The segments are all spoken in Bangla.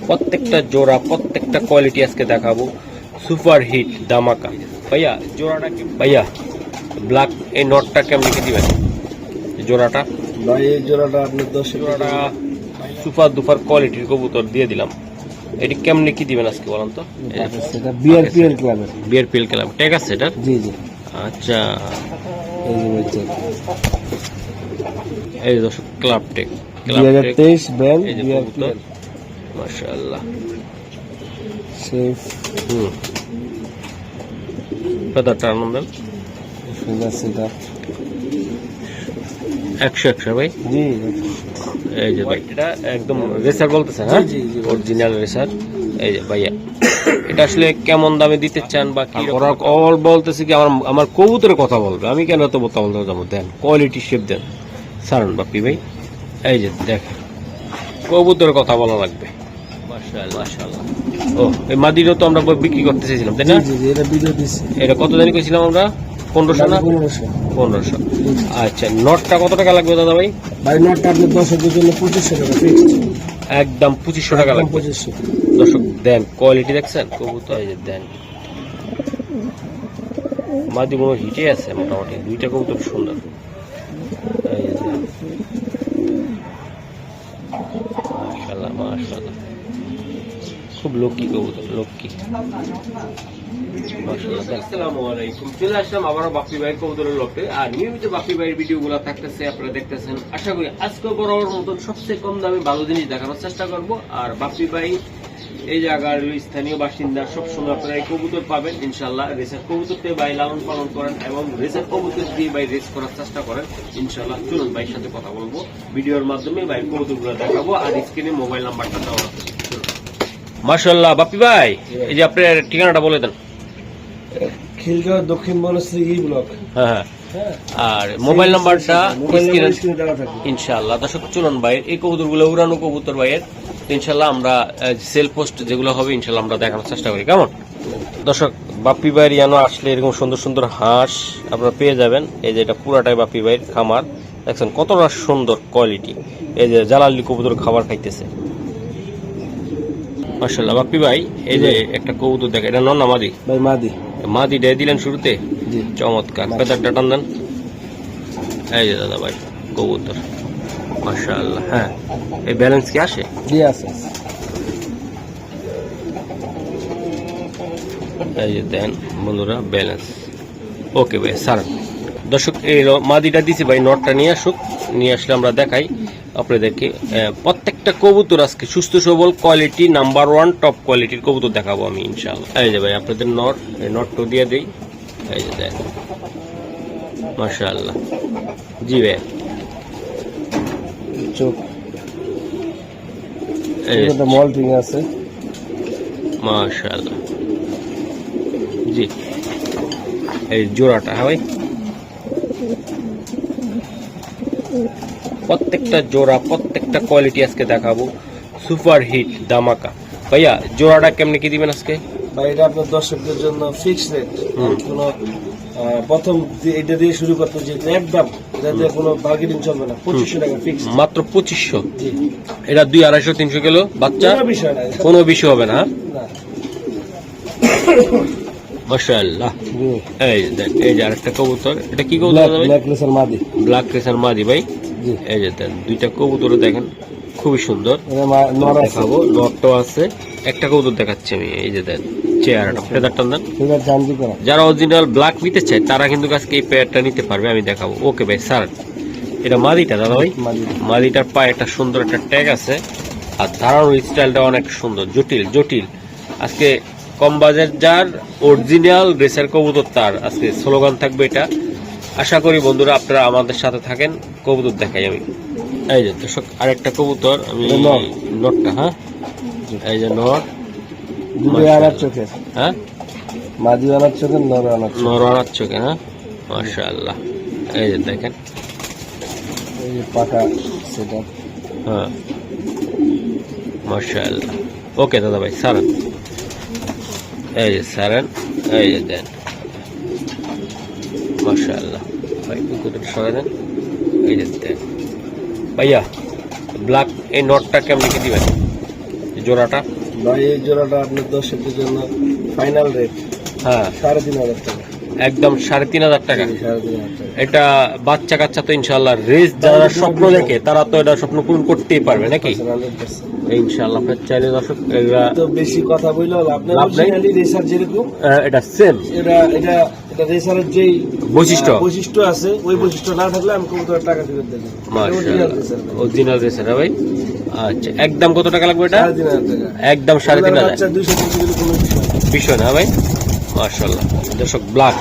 প্রত্যেকটা জোড়া প্রত্যেকটা কোয়ালিটি আজকে দেখাবো, সুপার হিট ধামাকা। ভাইয়া জোড়াটা কি ভাইয়া ব্ল্যাক এই নটটা কেমন কি দিবেন জোড়াটা? ভাই এই জোড়াটা আপনি 10 জোড়াটা সুপার দুপার কোয়ালিটির কবুতর দিয়ে দিলাম। এটি কেমনে কি দিবেন আজকে বলেন তো? এটা বিআরপিএল ক্লাবের। বিআরপিএল ক্লাব ঠিক আছে এটা? জি জি। আচ্ছা এই যে এই দর্শক ক্লাব টেক 2023 ব্র্যান্ড বিআরপিএল। মাশাআল্লাহ সেফ ফেদারটা আনন্দ ফেদার সেটআপ 100 ভাই। জি এই যে ভাই এটা একদম রেসার বলতেছেন? হ্যাঁ অরিজিনাল রেসার। এই যে ভাইয়া এটা আসলে কেমন দামে দিতে চান বা কি? ওরা অল বলতেছে কি আমার কবুতরের কথা বলবে, আমি কেন তো কথা বলতে যাবো? দেন কোয়ালিটি শেপ দেন সারুন বাপ্পি ভাই। এই যে দেখেন কবুতরের কথা বলা লাগবে। মাশাআল্লাহ মাশাআল্লাহ। ও এই মাদিরও তো আমরা বিক্রি করতে চাইছিলাম তাই না? জি জি এটা ভিডিও দিছি। এটা কত জানি কইছিলাম আমরা? 1500 না? 1500। আচ্ছা নটটা কত টাকা লাগবে দাদা ভাই? ভাই নটটা আপনি 10 এর জন্য 2500 টাকা ফিক্সড। একদম 2500 টাকা লাগবে। 2500। দর্শক দেন কোয়ালিটি দেখছেন কবুতর, এই যে দেন মাদি কোনো হিটে আছে মোটামুটি, দুইটা কবুতর সুন্দর। এই যে মাশাআল্লাহ মাশাআল্লাহ খুব লক্ষ্মী কবুতর লক্ষ্মী মাশাআল্লাহ। আসসালামু আলাইকুম, চলে আসলাম আবারও বাপ্পি ভাইয়ের কবুতরের লটে। আর নিয়মিত বাপ্পি ভাইয়ের ভিডিওগুলো থাকতেছে, আপনারা দেখতেছেন। আশা করি আজকে বরাবর মতন সবচেয়ে কম দামে ভালো জিনিস দেখানোর চেষ্টা করব। আর বাপ্পি ভাই এই জায়গার স্থানীয় বাসিন্দা, সবসময় আপনারা এই কবুতর পাবেন ইনশাল্লাহ। রেসের কবুতরতে ভাই লালন পালন করেন এবং রেসের কবুতর দিয়ে ভাই রেস করার চেষ্টা করেন ইনশাল্লাহ। চলুন ভাইয়ের সাথে কথা বলবো, ভিডিওর মাধ্যমে ভাই কবুতরগুলো দেখাবো আর স্ক্রিনে মোবাইল নাম্বারটা দেওয়া আছে। মাশাআল্লাহ বাপ্পি ভাই এই যে আপনার ঠিকানাটা বলে দেন। খিলগাঁও দক্ষিণ বনশ্রী ই ব্লক। হ্যাঁ আর মোবাইল নাম্বারটা ইনশাআল্লাহ। দর্শক চলুন ভাই এই কবুতরগুলো উড়ানো কবুতর ভাইয়ের ইনশাআল্লাহ আমরা সেল পোস্ট যেগুলো হবে ইনশাআল্লাহ আমরা দেখানোর চেষ্টা করি। কেমন দর্শক বাপ্পি ভাইয়ের ইয়ানো আসলে এরকম সুন্দর সুন্দর হাঁস আপনারা পেয়ে যাবেন। এই যে এটা পুরাটাই বাপ্পি ভাইয়ের খামার, দেখছেন কতটা সুন্দর কোয়ালিটি। এই যে জালালি কবুতর খাবার খাইতেছে মাশাআল্লাহ। বাপ্পি ভাই এই যে একটা কবুতর দেখেন, এটা নন না মাদি? ভাই মাদি। মাদি দিয়ে দিলেন শুরুতে, চমৎকার। ফেদারটা টান দেন। এই যে দাদা ভাই কবুতর মাশাআল্লাহ। হ্যাঁ এই ব্যালেন্স কি আসে? জি আছে। এই যে দেন বন্ধুরা ব্যালেন্স। ওকে ভাই স্যার। দর্শক এই মাদিটা দিছি ভাই, নটটা নিয়ে আসুক, নিয়ে আসলে আমরা দেখাই আপনাদেরকে। প্রত্যেকটা কবুতর আজকে সুস্থ সবল কোয়ালিটি নাম্বার 1 টপ কোয়ালিটির কবুতর দেখাবো আমি ইনশাআল্লাহ। এই যে ভাই আপনাদের নট, এই নটটা দিয়ে দেই। এই যে দেন মাশাআল্লাহ। জি ভাই চোখ এটা মল্টিং আছে মাশাআল্লাহ। জি এই জোড়াটা হ্যাঁ ভাই প্রত্যেকটা জোড়া প্রত্যেকটা কোয়ালিটি আজকে দেখাবো, সুপার হিট ধামাকা। ভাইয়া জোড়াটা কেমনে কি দিবেন আজকে? ভাই এটা আপনার দর্শকদের জন্য ফিক্স রেট। কোনো প্রথম এটা দিয়ে শুরু করতে যে একদম এটা দিয়ে কোনো বার্গেনিং চলবে না। 2500 টাকা ফিক্স, মাত্র 2500। এটা 2 250 300 কিলো বাচ্চা, কোনো বিষয় হবে না। মাশাআল্লাহ। এই যে আরেকটা কবুতর, এটা কি কবুতর? ব্ল্যাক রেসার মাদি। ব্ল্যাক রেসার মাদি ভাই। এই যে দেন দুইটা কবুতর দেখেন খুবই সুন্দর। দেখাবো নটও আছে। একটা কবুতর দেখাচ্ছি আমি, এই যে দেন চেয়ারটা ফেদারটা দেন। যারা অরিজিনাল ব্ল্যাক নিতে চায় তারা কিন্তু আজকে এই পেয়ারটা নিতে পারবে, আমি দেখাবো। ওকে ভাই স্যার এটা মাদিটা দাদা ভাই? মাদিটার পায়ে একটা সুন্দর একটা ট্যাগ আছে আর ধারানোর স্টাইলটা অনেক সুন্দর, জটিল জটিল। আজকে কম বাজেট যার অরিজিনাল রেসার কবুতর তার আজকে স্লোগান থাকবে এটা। আশা করি বন্ধুরা আপনারা আমাদের সাথে থাকেন, কবুতর দেখাই আমি। এই যে দর্শক আরেকটা কবুতর আমি নটটা, হ্যাঁ এই যে নট চোখে, হ্যাঁ মাদি আনার চোখে নর আনার চোখে, হ্যাঁ মাশাআল্লাহ। এই যে দেখেন এই পাকা সেটআপ, হ্যাঁ মাশাআল্লাহ। ওকে দাদা ভাই সারান, এই যে সারান, এই যে দেন মাশাআল্লাহ। ভাই কুকুরটা সরাই দেন, এই যে দেন। ভাইয়া ব্ল্যাক এই নটটা কেমন কি দিবেন জোড়াটা? ভাই এই জোড়াটা আপনার দর্শকদের জন্য ফাইনাল রেট হ্যাঁ 3,500 টাকা। একদম 3,500 টাকা। 3,500 টাকা। এটা বাচ্চা কাচ্চা তো ইনশাআল্লাহ রেস যারা স্বপ্ন দেখে তারা তো এটা স্বপ্ন পূরণ করতেই পারবে নাকি 100%। ইনশাআল্লাহ। আপনার চাইলে দর্শক এগুলা তো বেশি কথা বললে আপনার লাভ নাই। অরিজিনালি রেসার যেরকম এটা সেম এটা এটা এটা রেসারের যেই বৈশিষ্ট্য। বৈশিষ্ট্য আছে ওই বৈশিষ্ট্য না থাকলে আমি কবুতরের টাকা ফেরত দেব। মাশাআল্লাহ অরিজিনাল রেসার ভাই। আচ্ছা একদম কত টাকা লাগবে এটা? 3,500 টাকা। একদম 3,500 আচ্ছা 200 টাকা দিলে কোনো বিষয় না। বিষয় না ভাই। মাশাআল্লাহ দর্শক ব্ল্যাক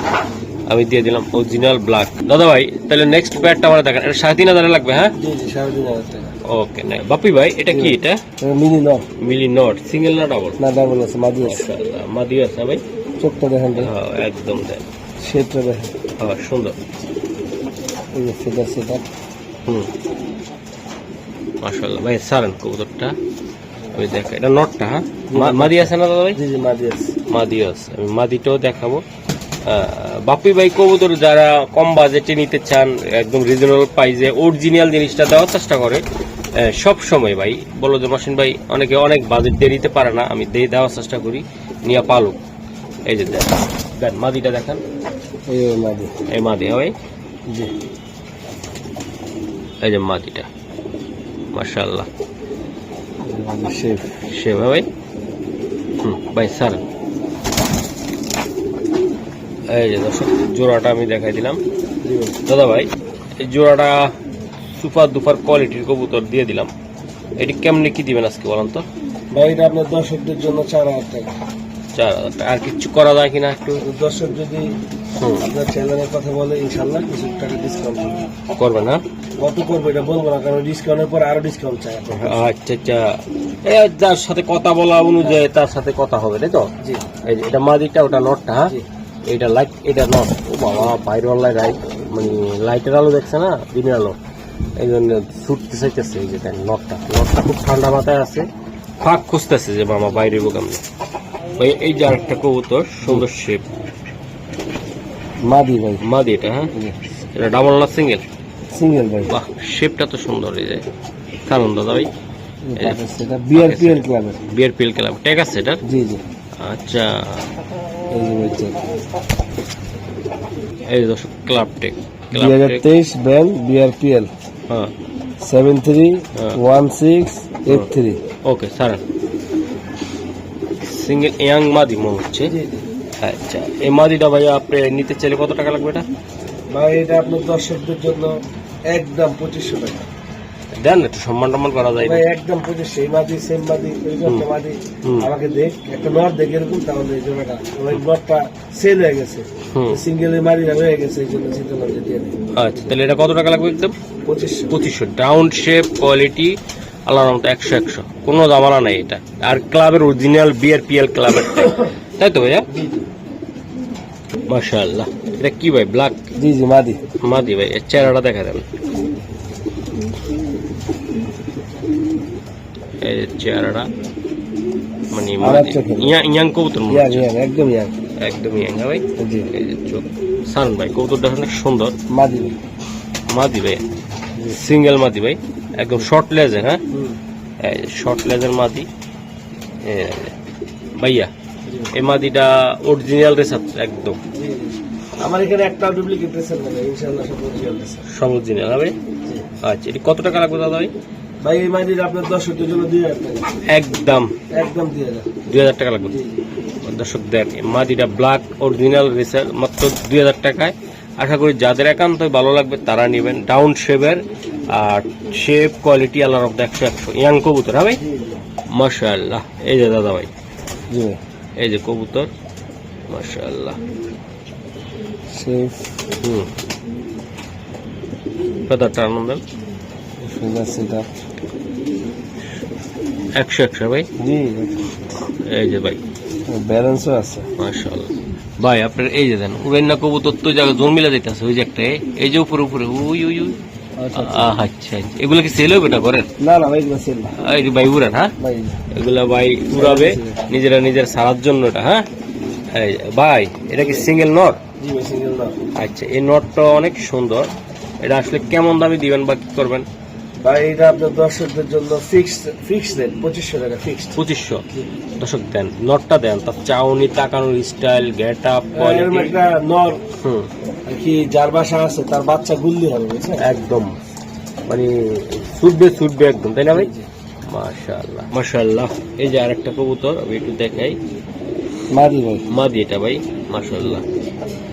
আমি দিয়ে দিলাম অরিজিনাল ব্ল্যাক। দাদা ভাই তাহলে নেক্সট প্যাডটা আমার দেখেন, এটা 3,500 লাগবে হ্যাঁ? জি জি 3,500 টাকা। ওকে না বাপি ভাই এটা কি? এটা মিনি নট মিলি নট সিঙ্গেল না ডাবল? না ডাবল আছে মাদি আছে। মাশাআল্লাহ মাদি আছে ভাই। চোখটা দেখেন ভাই, হ্যাঁ একদম দেন। শেপটা দেখেন, হ্যাঁ সুন্দর। এই যে ফেদার সেটআপ। মাশাআল্লাহ ভাই সারেন কবুতরটা ওই দেখ এটা নটটা হ্যাঁ মাদি আছে না দাদা ভাই? জি জি মাদি আছে। মাদি আছে আমি মাদিটাও দেখাবো। বাপি ভাই কবুতর যারা কম বাজেটে নিতে চান একদম রিজনেবল প্রাইসে অরিজিনাল জিনিসটা দেওয়ার চেষ্টা করে সব সময় ভাই বলো যে মাসিন ভাই অনেকে অনেক বাজেট দিয়ে নিতে পারে না, আমি দিয়ে দেওয়ার চেষ্টা করি নিয়ে পালুক। এই যে দেন মাদিটা দেখান, এই মাদি, এই মাদি হ্যাঁ ভাই। জি এই যে মাদিটা মাশাআল্লাহ শেপ সে ভাই। ভাই স্যার এই যে দর্শক জোড়াটা আমি দেখাই দিলাম জি ভাই। দাদা ভাই। এই জোড়াটা সুপার দুপার কোয়ালিটির কবুতর দিয়ে দিলাম, এটি কেমনি কি দিবেন আজকে বলেন তো? ভাই এটা আপনার দর্শকদের জন্য 4,000 টাকা। 4,000 টাকা। আর কিছু করা যায় কিনা একটু? দর্শক যদি আপনার চ্যানেলের কথা বলে ইনশাল্লাহ কিছু টাকা ডিসকাউন্ট করবেন না? কত করবো এটা বলবো না, কারণ ডিসকাউন্টের পর আরো ডিসকাউন্ট চাই আপনার। আচ্ছা আচ্ছা যার সাথে কথা বলা অনুযায়ী তার সাথে কথা হবে তাই তো? জি এই যে এটা মাদিটা ওটা নটটা হ্যাঁ? জি এটা লাইট এটা নট। ও বাবা বাইরের লাইট মানে লাইটের আলো দেখছে না দিনের আলো এই জন্য ছুটতে চাইতেছে। এই যে দেন নটটা খুব ঠান্ডা মাথায় আছে, ফাঁক খুঁজতেছে যে মামা বাইরে বোকামনি ভাই। এই যে আরেকটা কবুতর সুন্দর শেপ মাদি ভাই, মাদি এটা হ্যাঁ? এটা ডাবল না সিঙ্গেল? সিঙ্গেল ভাই। বাহ শেপটা তো সুন্দর। এই যে কারণ দাদা ভাই এটা বিআরপিএল ক্লাবের। বিআরপিএল ক্লাব ট্যাগ আছে এটা? জি জি আচ্ছা এই যে হচ্ছে এই যে দর্শক ক্লাব ট্যাগ 2023 ব্র্যান্ড বিআরপিএল হ্যাঁ 731683। ওকে স্যার সিঙ্গেল ইয়াং মাদি মনে হচ্ছে। জি জি আচ্ছা এই মাদিটা ভাইয়া আপনি নিতে চাইলে কত টাকা লাগবে এটা? ভাই এটা আপনার দর্শকদের জন্য একদম 2500 টাকা। দেন একটু সম্মান টম্মান করা যায় না? ভাই একদম 2500। এই মাদি সেম মাদি ওই একটা মাদি আমাকে দেখ একটা নট দেখ এরকম, তাহলে এই জোড়াটা ওই নটটা সেল হয়ে গেছে, সিঙ্গেল মারি হয়ে গেছে, এই জন্য চিন্তা না দিয়ে দিই। আচ্ছা তাহলে এটা কত টাকা লাগবে একদম? 2500। 2500 ডাউন শেপ কোয়ালিটি আল্লাহর রহমতে 100 কোনো জামালা নাই এটা। আর ক্লাবের অরিজিনাল বিআরপিএল ক্লাবের তাই তো ভাইয়া? জি জি মাশাআল্লাহ। এটা কি ভাই ব্ল্যাক? জি জি মাদি মাদি ভাই। এর চেহারাটা দেখা দেন, এই যে চেহারাটা মানে ইয়াং কবুতর মনে হচ্ছে। একদম ইয়াং একদম ইয়াং ভাই। জি এই যে চোখ সান ভাই কবুতরটা অনেক সুন্দর। মাদি মাদি ভাই সিঙ্গেল মাদি ভাই একদম শর্ট লেজের হ্যাঁ? শর্ট লেজের মাদি ভাইয়া। এই মাদিটা অরিজিনাল রেসার একদম? আমার এখানে একটা ডুপ্লিকেট রেসার নেই, ইনশাআল্লাহ সব অরিজিনাল রেসার। সব অরিজিনাল ভাই। আচ্ছা এটি কত টাকা লাগবে দাদা ভাই? ভাই এই মাদিটা আপনার দর্শকদের জন্য 2000 টাকা। একদম একদম 2000। 2000 টাকা লাগবে দর্শক দেন। মাদিটা ব্ল্যাক অরিজিনাল রেসার মাত্র 2000 টাকায়। আশা করি যাদের একান্তই ভালো লাগবে তারা নেবেন। ডাউন শেপের আর শেপ কোয়ালিটি আল্লাহর রহমতে 100 ইয়াং কবুতর হ্যাঁ ভাই? মাশাআল্লাহ। এই যে দাদা ভাই জি এই যে কবুতর মাশাআল্লাহ শেফ ফেদারটা আনন্দ ফেদার সেটআপ 100 ভাই। জি এই যে ভাই ব্যালেন্সও আছে মাশাআল্লাহ ভাই। আপনার এই যে দেন উড়াইন না কবুতর তো জায়গা জোন মিলা যাইতেছে ওই যে একটা এই যে উপরে উপরে ওই ওই ওই। আচ্ছা এগুলো কি সেল হবে না করেন? না না ভাই সেল না এই যে ভাই উড়ান হ্যাঁ? ভাই এগুলা ভাই উড়াবে নিজেরা নিজের সারার জন্য এটা হ্যাঁ? এই ভাই এটা কি সিঙ্গেল নট? জি ভাই সিঙ্গেল নট। আচ্ছা এই নটটা অনেক সুন্দর। এটা আসলে কেমন দামে দিবেন বা কি করবেন? ভাই এটা আপনার দর্শকদের জন্য ফিক্সড দেন 2500 টাকা ফিক্সড। 2500 দর্শক দেন, নটটা দেন, তার চাউনি, তাকানোর স্টাইল, গেট আপ, এরকম একটা নর আর কি যার বাসা আছে তার বাচ্চা গুল্লি হবে বুঝছেন, একদম মানে ছুটবে একদম, তাই না ভাই? মাশাআল্লাহ মাশাআল্লাহ। এই যে আরেকটা কবুতর আমি একটু দেখাই, মাদি ভাই, মাদি এটা ভাই, মাশাআল্লাহ।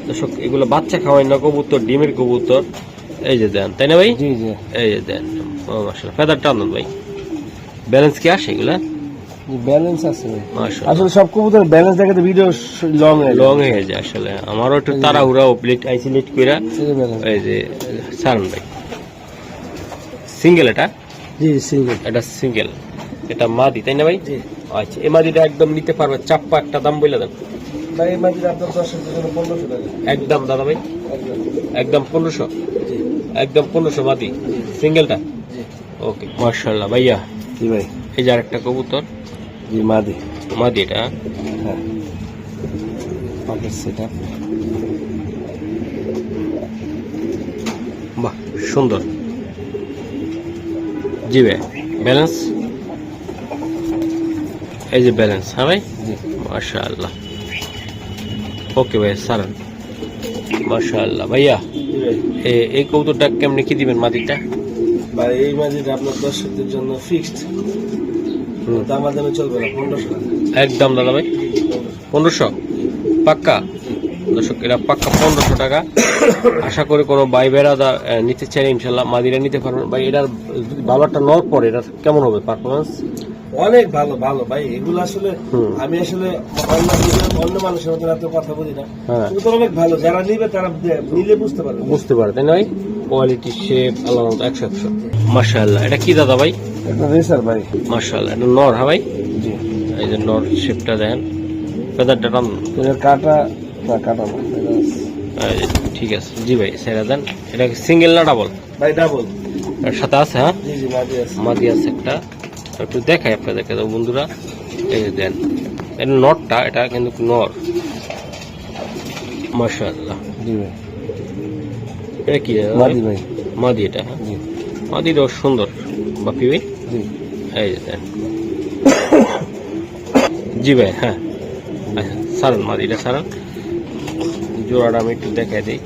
দর্শক এগুলো বাচ্চা খাওয়াই না কবুতর, ডিমের কবুতর। এই যে দেন, তাই না ভাই? জি জি, এই যে দেন, ও মাশাআল্লাহ। ফেদার টানুন ভাই, ব্যালেন্স কি আসে এগুলা? ব্যালেন্স আছে ভাই। মাশাআল্লাহ, আসলে সব কবুতর ব্যালেন্স দেখাতে ভিডিও লং হয়ে যায় আসলে, আমারও একটু তাড়াহুড়া প্লেট আইসোলেট কইরা। এই যে সারন ভাই, সিঙ্গেল এটা? জি সিঙ্গেল, এটা সিঙ্গেল, এটা মাদি, তাই না ভাই? জি। আচ্ছা, এই মাদিটা একদম নিতে পারবে, চাপ্পা একটা দাম বলে দেন ভাই। এই মাদিটা আপনার দর্শকদের জন্য 1500 টাকা একদম দাদা ভাই, একদম। একদম 1500, জি একদম 1500 মাদি সিঙ্গেলটা। জি ওকে মাশাআল্লাহ ভাইয়া। জি ভাই, এই যে আরেকটা কবুতর, জি মাদি, মাদি এটা। হ্যাঁ পাকের সেটআপ, বাহ সুন্দর। জি ভাই, ব্যালেন্স, এই যে ব্যালেন্স, হ্যাঁ ভাই, জি মাশাআল্লাহ। ওকে ভাই সারান, মাশাআল্লাহ ভাইয়া। জি ভাই। এই কবুতরটা কেমনে কি দিবেন মাদিটা? ভাই এই মাদিটা আপনার দর্শকদের জন্য ফিক্সড, দামাদামি চলবে না, 1500 টাকা একদম দাদা ভাই, 1500 পাক্কা। দর্শক এরা পাক্কা 1500 টাকা। আশা করি কোনো ভাই বেড়াদা নিতে চাইলে ইনশাল্লাহ মাদিরা নিতে পারবেন ভাই। এটার যদি ভালো একটা নর পরে এটা কেমন হবে পারফরমেন্স? অনেক ভালো ভালো ভাই। এগুলো আসলে আমি আসলে অন্য মানুষের মতো এত কথা বলি না, কিন্তু অনেক ভালো। যারা নিবে তারা নিলে বুঝতে পারবে তাই না ভাই? কোয়ালিটি, শেপ আল্লাহ 100 মাশাআল্লাহ। এটা কি দাদা ভাই? এটা রেসার ভাই, মাশাআল্লাহ। এটা নর, হ্যাঁ ভাই? জি। এই যে নর শেপটা দেখেন, ফেদারটা টান, এর কাটা না, কাটা না, ঠিক আছে। জি ভাই সেরা দেন। এটা সিঙ্গেল না ডাবল? ভাই ডাবল, এর সাথে আছে, হ্যাঁ জি জি মাদি আছে, মাদি আছে একটা। একটু দেখাই আপনাদেরকে তো বন্ধুরা, এই যে দেন, এর নটটা, এটা কিন্তু নর, মাশাআল্লাহ। জি ভাই। এটা কি মাদি ভাই, মাদি এটা? হ্যাঁ জি মাদিটাও সুন্দর বাপি ভাই। জি। এই যে দেন, জি ভাই, হ্যাঁ আচ্ছা সারান, মাদিটা সারান। জোড়াটা আমি একটু দেখাই দিই।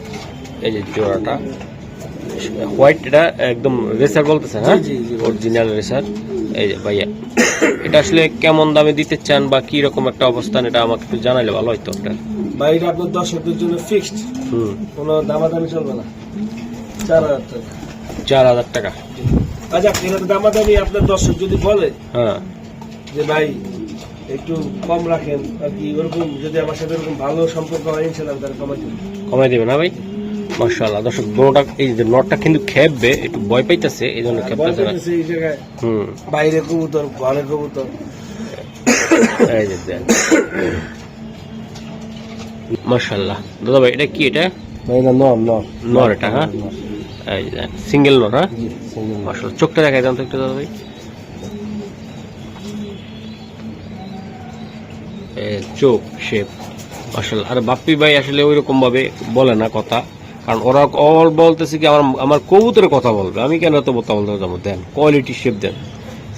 এই যে জোড়াটা হোয়াইট, এটা একদম রেসার বলতেছে, হ্যাঁ জি, জি, জি। Original racer. এই যে ভাইয়া, এটা আসলে কেমন দামে দিতে চান বা কি রকম একটা অবস্থান, এটা আমাকে একটু জানাইলে ভালো হইতো আপনার। ভাই এটা আপনার দর্শকদের জন্য ফিক্সড, কোনো দামাদামি চলবে না, 4000 টাকা। 4000 টাকা। আচ্ছা এটা দামাদামি আপনার দর্শক যদি বলে হ্যাঁ, যে ভাই একটু কম রাখেন আর কি, ওরকম যদি আমার সাথে এরকম ভালো সম্পর্ক হয় ইনশাআল্লাহ তাহলে কমাই দিবেন। কমাই দেবে না ভাই? মাশাআল্লাহ। দর্শক দোনোটা, এই যে নটটা কিন্তু খেপবে, একটু ভয় পাইতেছে, এই জন্য খেপতেছে না। এই জায়গায় বাইরে কবুতর, ঘরে কবুতর। এই যে দেন, মাশাআল্লাহ। দাদা ভাই এটা কি? এটা ভাই এটা নর, নর নর এটা, হ্যাঁ এই যে সিঙ্গেল নর, হ্যাঁ জি সিঙ্গেল। মাশাআল্লাহ। চোখটা দেখাই দাম তো একটু দাদা ভাই। চোখ শেপ মাশাআল্লাহ। আর বাপ্পি ভাই আসলে ওই রকম ভাবে বলে না কথা, কারণ ওরা অল বলতেছে কি আমার কবুতরের কথা বলবে, আমি কেন তো কথা বলতে যাবো? দেন কোয়ালিটি শেপ দেন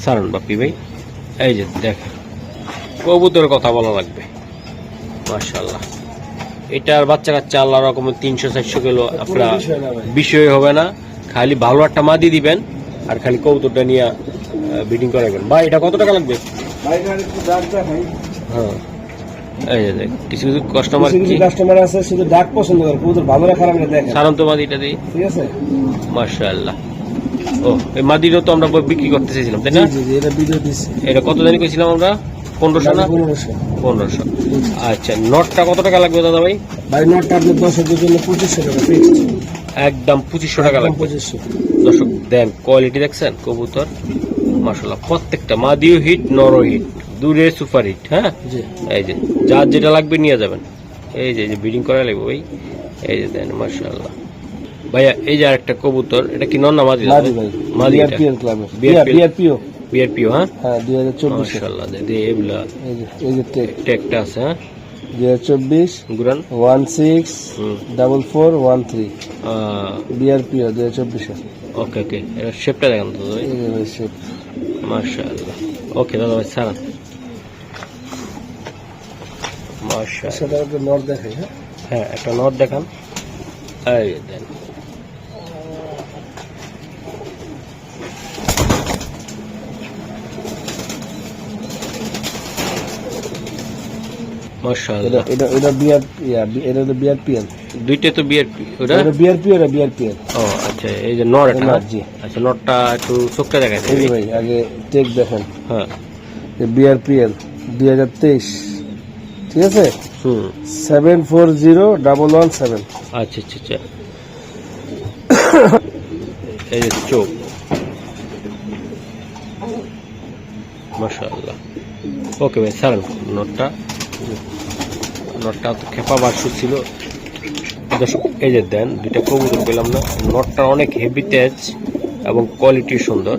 সারান বাপ্পি ভাই। এই যে দেখ, কবুতরের কথা বলা লাগবে, মাশাআল্লাহ। এটার বাচ্চা কাচ্চা আল্লাহ রকম 300-400 কিলো আপনার বিষয় হবে না। খালি ভালো একটা মাদি দিবেন আর খালি কবুতরটা নিয়ে ব্রিডিং করাবেন। ভাই এটা কত টাকা লাগবে? হ্যাঁ এই যে দেখ, কিছু কিছু কাস্টমার আছে শুধু ডাক পছন্দ করে, কবুতর ভালো না খারাপ না দেখেন। সারান তো মাদিটা দিই, ঠিক আছে মাশাআল্লাহ। ও এই মাদিটাও তো আমরা বিক্রি করতে চাইছিলাম, তাই না? জি জি, এটা ভিডিও দিছি। এটা কত জানি কইছিলাম আমরা? 1500 না? 1500। আচ্ছা, নটটা কত টাকা লাগবে দাদা ভাই? ভাই নটটা আপনার দর্শকদের জন্য 2500 টাকা ফিক্সড, একদম 2500 টাকা লাগবে। 2500। দর্শক দেন, কোয়ালিটি দেখছেন কবুতর, মাশাআল্লাহ। প্রত্যেকটা মাদিও হিট, নরও হিট, দূরে সুপার হিট। হ্যাঁ জি, এই যে যার যেটা লাগবে নিয়ে যাবেন। এই যে ব্রিডিং করা লাগবে ভাই। এই যে দেন, মাশাআল্লাহ। ভাইয়া এই যে আরেকটা কবুতর, এটা কি নর না মাদি? মাদি ভাই, মাদি। বিআরপিএল ক্লাবে, বিআরপিও, হ্যাঁ হ্যাঁ 2024। মাশাআল্লাহ। দে এগুলা এই যে টেকটা আছে, হ্যাঁ 2024 গুরান 164413 বিআরপিও 2024। ওকে ওকে, এটা শেপটা দেখেন তো দাদা ভাই। এই যে ভাই শেপ। মাশাআল্লাহ। ওকে দাদা ভাই ছাড়ান। মাশাআল্লাহ। সেটা একটু নর দেখাই। হ্যাঁ, হ্যাঁ একটা নট দেখান। এই দেন মাশাআল্লাহ। এটা এটা বিআর এটা তো বিআরপিএল। দুইটা তো বিয়ার ওটা। এটা বিআরপি ওটা বিআরপিএল। ও আচ্ছা, এই যে নট এটা। জি। আচ্ছা নটটা একটু চোখটা দেখাই এই যে দেন। ভাই আগে টেক দেখেন। হ্যাঁ। বিআরপিএল 2023, ঠিক আছে, হুম। 740117। আচ্ছা আচ্ছা আচ্ছা। এই যে চোখ। মাশাআল্লাহ। ওকে ভাই ছাড়েন নটটা। নটটা তো খেপা বাসু ছিল। দর্শক এই যে দেন দুইটা কবুতর পেলাম না। নটটা অনেক হেভি তেজ এবং কোয়ালিটি সুন্দর।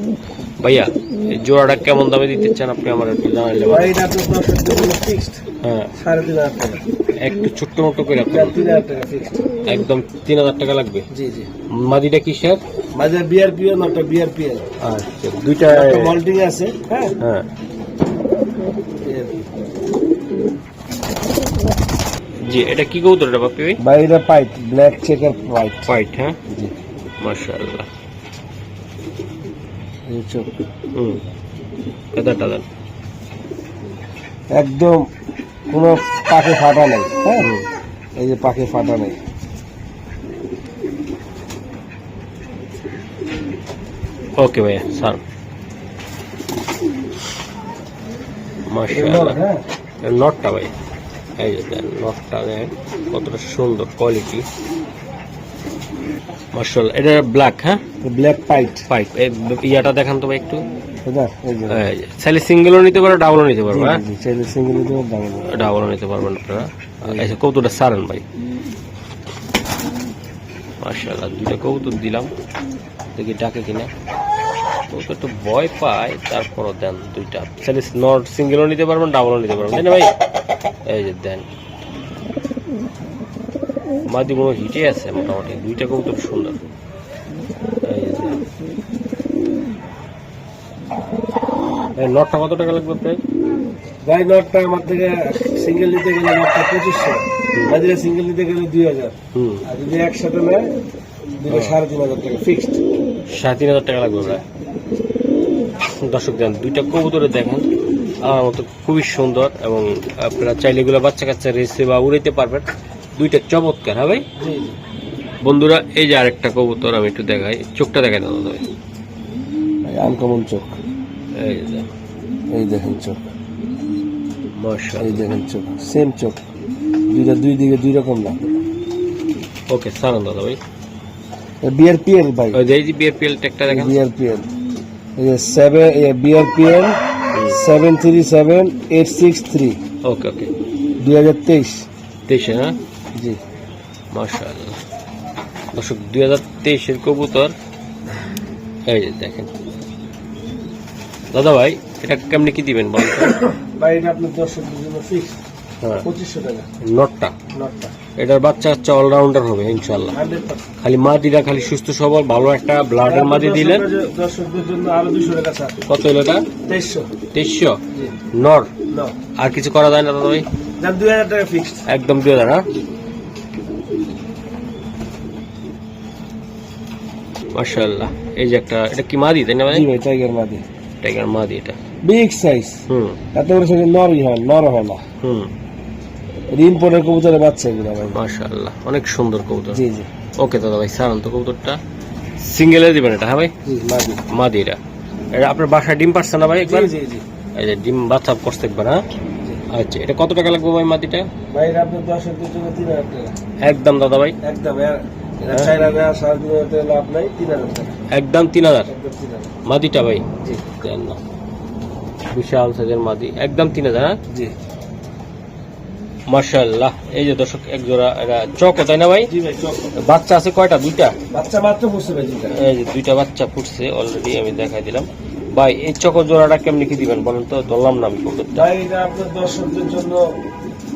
ভাইয়া এই জোড়াটা কেমন দামে দিতে চান আপনি আমার একটু জানাইলে ভালো। ভাই এটা আপনার 10 জন্য ফিক্সড হ্যাঁ 3500 টাকা। একটু ছোট্ট মোটো করে আপনি 3000 টাকা ফিক্সড। একদম 3000 টাকা লাগবে। জি জি। মাদিটা কিসের? মাঝে বিআরপিএল নটা বিআরপিএল। আচ্ছা দুইটা। একটা মল্টিং আছে। হ্যাঁ হ্যাঁ জি। এটা কি কবুতর এটা বাপি ভাই? ভাই এটা পাইট, ব্ল্যাক চেকার পাইট। হোয়াইট। হ্যাঁ জি। মাশাআল্লাহ। এই চোখ হুম। এটা দেন। একদম কোনো পাখি ফাটা নেই। হ্যাঁ, এই যে পাখি ফাটা নেই। ওকে ভাইয়া স্যার। মাশাআল্লাহ। হ্যাঁ নটটা ভাই এই যে দেন নটটা দেন কতটা সুন্দর কোয়ালিটি। মাশাআল্লাহ। এটা ব্ল্যাক। হ্যাঁ ব্ল্যাক পাইট। পাইপ ইয়াটা দেখান তো ভাই একটু। এটা এই যে এই যে চাইলে সিঙ্গেলও নিতে পারো ডাবলও নিতে পারবো। হ্যাঁ জি, চাইলে সিঙ্গেল দিতে দাম। ডাবলও নিতে পারবেন আপনারা। আচ্ছা কবুতরটা সারেন ভাই। মাশাআল্লাহ দুইটা কবুতর দিলাম, দেখি ডাকে কিনা। কবুতর একটু ভয় পায় তারপরও দেন দুইটা। চাইলে নট সিঙ্গেলও নিতে পারবেন ডাবলও নিতে পারবেন, তাই না ভাই? এই যে দেন মাদি কোনো হিটে আছে মোটামুটি। দুইটা কবুতর সুন্দর। এই যে দেন। এই নটটা কত টাকা লাগবে প্রায়? ভাই নটটা আমার থেকে সিঙ্গেল নিতে গেলে নটটা 2500, বাজারে সিঙ্গেল নিতে গেলে 2000, হুম আর যদি একসাথে নেয় দিলে 3500 টাকা ফিক্সড। 3500 টাকা লাগবে প্রায়। দর্শক দেন দুইটা কবুতরে দেখেন আমার মতো খুবই সুন্দর এবং আপনারা চাইলে এগুলো বাচ্চা কাচ্চা রেসে বা উড়াইতে পারবেন। দুইটা চমৎকার। হ্যাঁ ভাই জি জি। বন্ধুরা এই যে আরেকটা কবুতর আমি একটু দেখাই, চোখটা দেখাই দাদা ভাই। ভাই আনকমন চোখ। এই যে দেন। এই দেখেন চোখ, মাশাআল্লাহ। এই দেখেন চোখ, সেম চোখ, দুইটা দুই দিকে দুই রকম না। ওকে সালাম দাদা ভাই। বিআরপিএল ভাই, ওই যে এই যে বিআরপিএল ট্যাগটা দেখেন। বিআরপিএল এই যে 7 বিআরপিএল 737863 ওকে ওকে 2023। 23 না? জি। মাশাআল্লাহ। দর্শক 2023-এর কবুতর এই যে দেখেন। দাদা ভাই এটা কেমনি কি দিবেন বলেন তো? ভাই এটা আপনার দর্শকদের জন্য ফিক্স হ্যাঁ 2500 টাকা নটটা। নটটা এটার বাচ্চা কাচ্চা অলরাউন্ডার হবে ইনশাল্লাহ। 100%। খালি মাদিরা খালি সুস্থ সবল ভালো একটা ব্লাডের মাদি দিলেন। দর্শকদের জন্য আরো 200 টাকা ছাড়। কত হলো এটা? 2300। 2300 জি। নর। না আর কিছু করা যায় না দাদা ভাই? দাম 2000 টাকা ফিক্সড। একদম 2000। হ্যাঁ মাশাআল্লাহ। এই যে একটা এটা কি মাদি তাই না ভাই? জি ভাই টাইগার মাদি, টাইগার মাদি এটা। Big size. হুম এত বড় সাইজ নরই হয়, নর হয় না। হুম রিম পরে কবুতরের বাচ্চা এগুলো ভাই। মাশাআল্লাহ অনেক সুন্দর কবুতর। জি জি ওকে দাদা ভাই সারান তো কবুতরটা সিঙ্গেলে দিবেন এটা। হ্যাঁ ভাই জি মাদি। মাদি এটা। এটা আপনার বাসায় ডিম পারছে না ভাই একবার? জি জি জি এই যে ডিম বাচ্চা করতে একবার। হ্যাঁ আচ্ছা এটা কত টাকা লাগবে ভাই মাদিটা? ভাই এটা আপনার দর্শকদের জন্য 3000 টাকা একদম দাদা ভাই একদম। এটা 4000 3500 টাকা লাভ নাই, 3000 টাকা একদম 3000 একদম 3000। মাদিটা ভাই। জি দেন না বিশাল সাইজের মাদি একদম 3000। হ্যাঁ জি মাশাআল্লাহ। এই যে দর্শক এক জোড়া এটা চক তাই না ভাই? জি ভাই চক। বাচ্চা আছে কয়টা? দুইটা। বাচ্চা মাত্র বসে ভাই দুইটা। এই যে দুইটা বাচ্চা ফুটছে অলরেডি, আমি দেখাই দিলাম ভাই। এই চক জোড়াটা কেমনি কি দিবেন বলেন তো? ধরলাম না আমি কবুতরটা। ভাই এটা আপনার দর্শকদের জন্য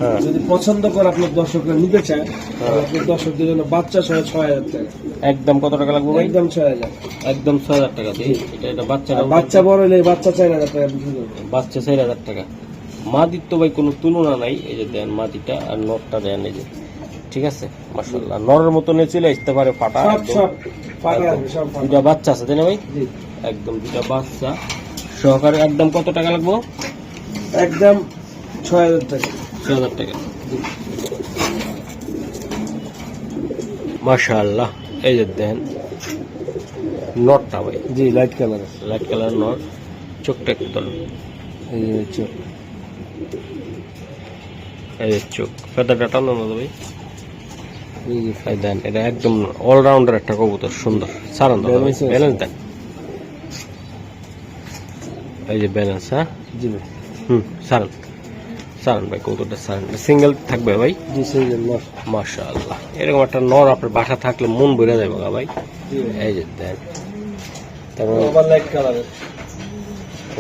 হ্যাঁ। যদি পছন্দ করে আপনার দর্শকরা নিতে চায় তাহলে আপনার দর্শকদের জন্য বাচ্চা সহ 6,000 টাকা। একদম কত টাকা লাগবে ভাই? একদম 6,000। একদম 6,000 টাকা দিয়ে এটা বাচ্চা আর বাচ্চা বড় হলে বাচ্চা 4,000 টাকা বিক্রি করবে। বাচ্চা 4,000 টাকা। মাদির তো ভাই কোনো তুলনা নাই। এই যে দেন মাদিটা আর নরটা দেন, এই যে ঠিক আছে মাশাআল্লাহ। নরের মতন চলে আসতে পারে ফাটা। সব পাটা আছে, সব পাটা। দুটা বাচ্চা আছে তাই না ভাই? জি একদম দুটা বাচ্চা সহকারে। একদম কত টাকা লাগবে? একদম 6,000 টাকা। 6,000 টাকা। মাশাআল্লাহ। এই যে দেন নটটা ভাই, জি লাইট কালার আছে। Light colour not. চোখটা একটু তোলেন। এই যে চোখ। এই যে চোখ, ফেদারটা টানো না ভাই। এই যে এই দেন এটা একদম অলরাউন্ডার একটা কবুতর, সুন্দর। সারান দাও ভাই, Balance আছে। ব্যালেন্স দেন। এই যে ব্যালেন্স, হ্যাঁ জি ভাই। সারান সারান ভাই, কবুতরটা সারান। সিঙ্গেল থাকবে ভাই? জি সেই জন্য। মাশাআল্লাহ। এরকম একটা নর আপনার বাসা থাকলে মন ভরে যাবে গা ভাই। জি ভাই। এই যে দেন তারপর ওভার লাইট কালারের।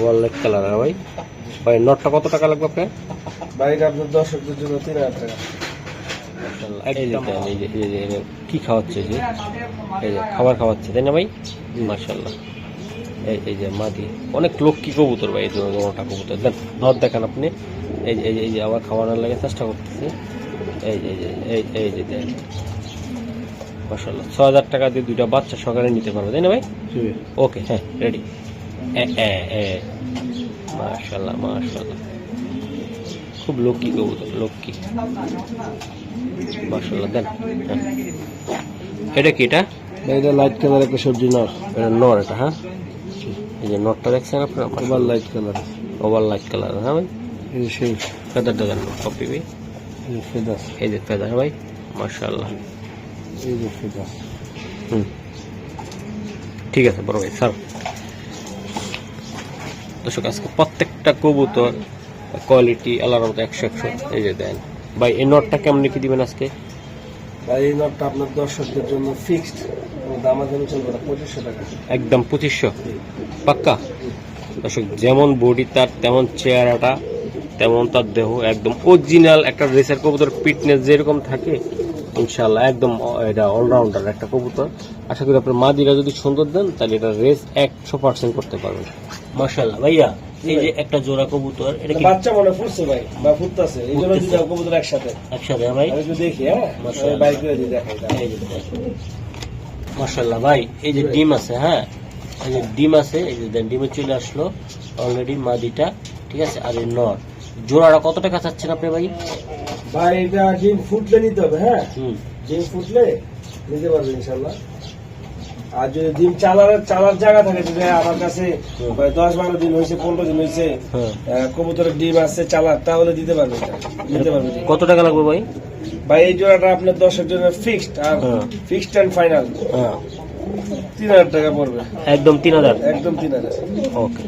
ওয়ালেট কালার ভাই। ভাই নটটা কত টাকা লাগবে আপনার? বাড়িটা আপনার দর্শকদের জন্য 3,000 টাকা। মাশাআল্লাহ। এই যে দেন, এই যে কি খাওয়াচ্ছে, যে এই যে খাবার খাওয়াচ্ছে তাই না ভাই? মাশাআল্লাহ। এই যে মাদি অনেক লক্ষ্মী কবুতর ভাই। এই যে নটা কবুতর দেন, নট দেখান আপনি। এই যে আবার খাওয়ানোর লাগে চেষ্টা করতেছে। এই যে দেন মাশাআল্লাহ। 6,000 টাকা দিয়ে দুইটা বাচ্চা সকালে নিতে পারবে তাই না ভাই? জি ভাই। ওকে, হ্যাঁ রেডি। মাশাআল্লাহ মাশাআল্লাহ, খুব লক্ষ্মী কবুতর, লক্ষ্মী মাশাআল্লাহ। দেন হ্যাঁ। এটা কি? এটা এটা লাইট কালার একটা সবজি নর। এটা নর এটা, হ্যাঁ। এই যে নটটা দেখছেন আপনারা? Over light colour. Over light colour, হ্যাঁ ভাই। এই যে সেই ফেদারটা দেন কপি ভাই। এই যে ফেদার। এই যে ফেদার ভাই, মাশাআল্লাহ। এই যে ফেদার। ঠিক আছে বড় ভাই, স্যার। দর্শক আজকে প্রত্যেকটা কবুতর কোয়ালিটি আল্লাহর মতো 100-100। এই যে দেন ভাই, এই নটটা কেমন কি দিবেন আজকে? আর এই নটটা আপনার দর্শকদের জন্য ফিক্সড, দাম দামে চলবে না, 2,500 টাকা। একদম 2,500 পাক্কা। দর্শক যেমন বডি তার তেমন চেহারাটা তেমন তার দেহ, একদম অরিজিনাল একটা রেসার কবুতর ফিটনেস যেরকম থাকে ইনশাআল্লাহ একদম এটা অলরাউন্ডার একটা কবুতর। আশা করি আপনার মাদিরা যদি সুন্দর দেন তাহলে এটা রেস 100% করতে পারবেন। মাশাআল্লাহ ভাইয়া। এই যে একটা জোড়া কবুতর, এটা কি বাচ্চা মনে ফুটছে ভাই, বা ফুটতাছে, এই জন্য দুটো কবুতর একসাথে। একসাথে? হ্যাঁ ভাই, আমি একটু দেখি। হ্যাঁ মাশাআল্লাহ। বাইক করে দিয়ে দেখাই। এই যে মাশাআল্লাহ ভাই। এই যে ডিম আছে, হ্যাঁ এই যে ডিম আছে, এই যে দেন ডিমে চলে আসলো অলরেডি মাদিটা, ঠিক আছে। আর এই নর জোড়াটা কত টাকা চাচ্ছেন আপনি ভাই? ভাই এটা ডিম ফুটলে নিতে হবে। হ্যাঁ ডিম ফুটলে নিতে পারবে ইনশাল্লাহ। আর যদি ডিম চালার জায়গা থাকে, যদি আমার কাছে 10-12 দিন হয়েছে, 15 দিন হয়েছে, কবুতরের ডিম আছে চালার, তাহলে দিতে পারবে। দিতে পারবে। কত টাকা লাগবে ভাই? ভাই এই জোড়াটা আপনার 10-এর জন্য ফিক্সড, আর ফিক্সড এন্ড ফাইনাল 3,000 টাকা পড়বে। একদম 3,000? একদম 3,000। ওকে।